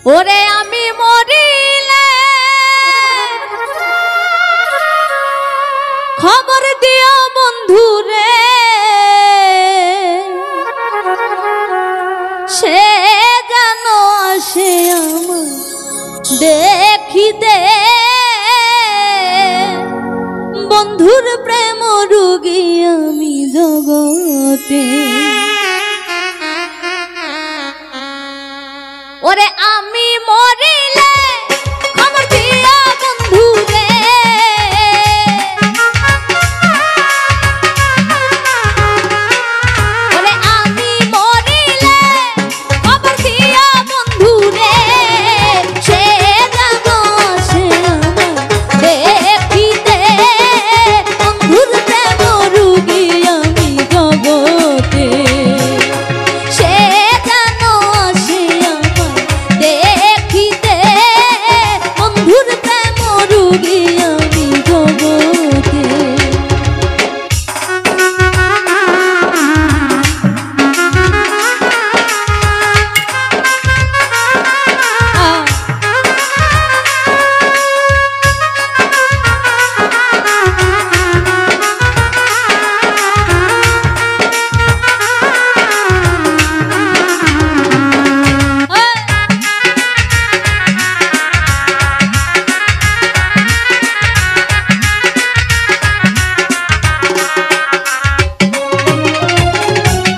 ওরে আমি মরিলে খবর দিও বন্ধু রে, সে যেন আসে আমার দেখিতে। বন্ধুর প্রেম রোগী আমি জগতে। ওরে আমি মরিলে খবর দিও বন্ধু রে, ওরে আমি মরিলে খবর দিও বন্ধু রে, সে যেন আসে আমার দেখিতে। বন্ধুর প্রেম রোগী আমি জগতে, সে যেন আসে আমার দেখিতে। বন্ধুর প্রেম রোগী আমি জগতে।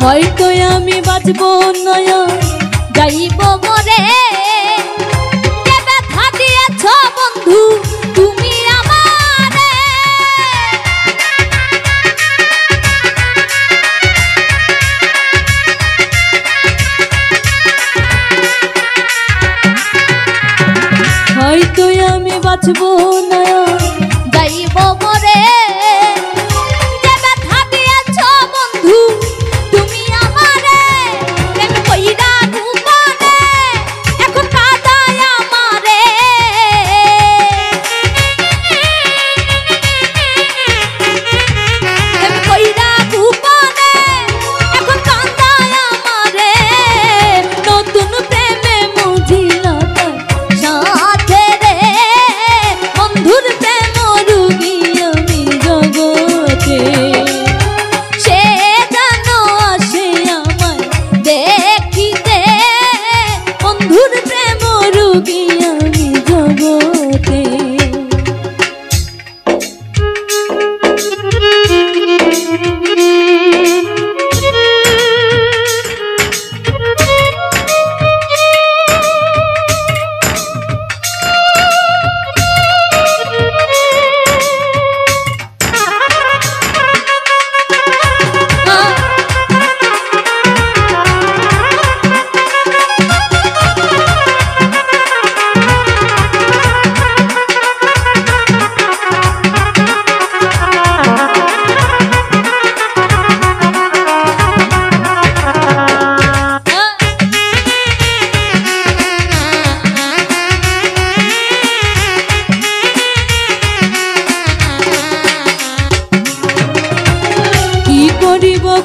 হয়তো আমি বাঁচব নয় যাইব মরে, যে ব্যথা দিয়েছ বন্ধু তুমি আমারে। হয়তো আমি বাঁচব নয় যাইব মরে,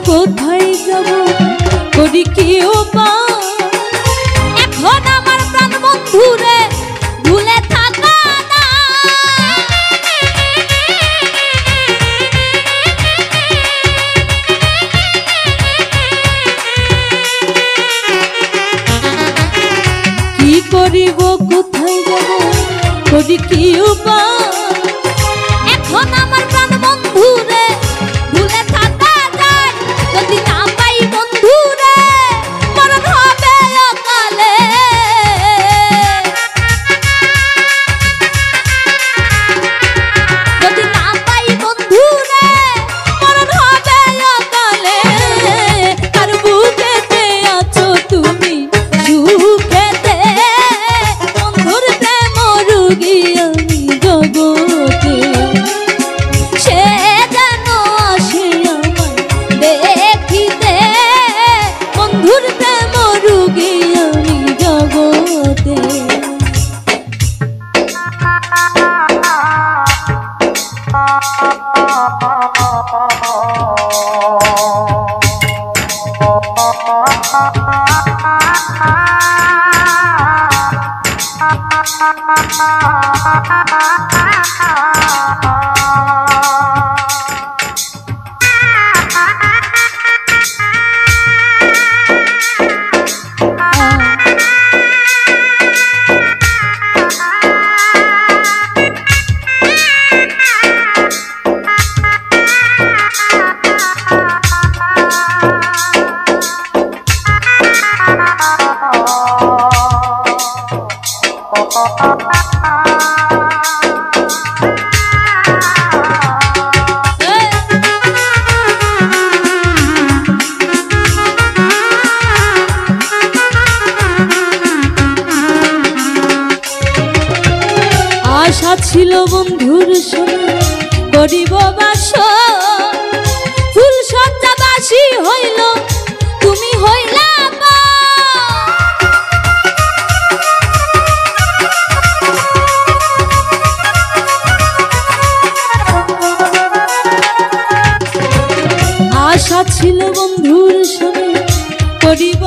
কোথায় যাব করি কি উপায়? এখন আমার প্রাণ বন্ধু রে ভুলে থাকা না। কি করিব কোথায় যাব করি কি উপায়? এখন আমার প্রাণ বন্ধু রে ভুলে থাকা যায়, যদি না পাই বন্ধু রে মরণ হবে অকালে। যদি না পাই বন্ধু রে মরণ হবে অকালে। আর বুকেতে আছো তুমি সুখেতে, বন্ধুর প্রেম রোগী আমি আশা ছিল বন্ধুর সঙ্গে করিব বাসর, ফুল সজ্জাবাসী হইল তুমি হইলা মা। আশা ছিল বন্ধুর সঙ্গে করিব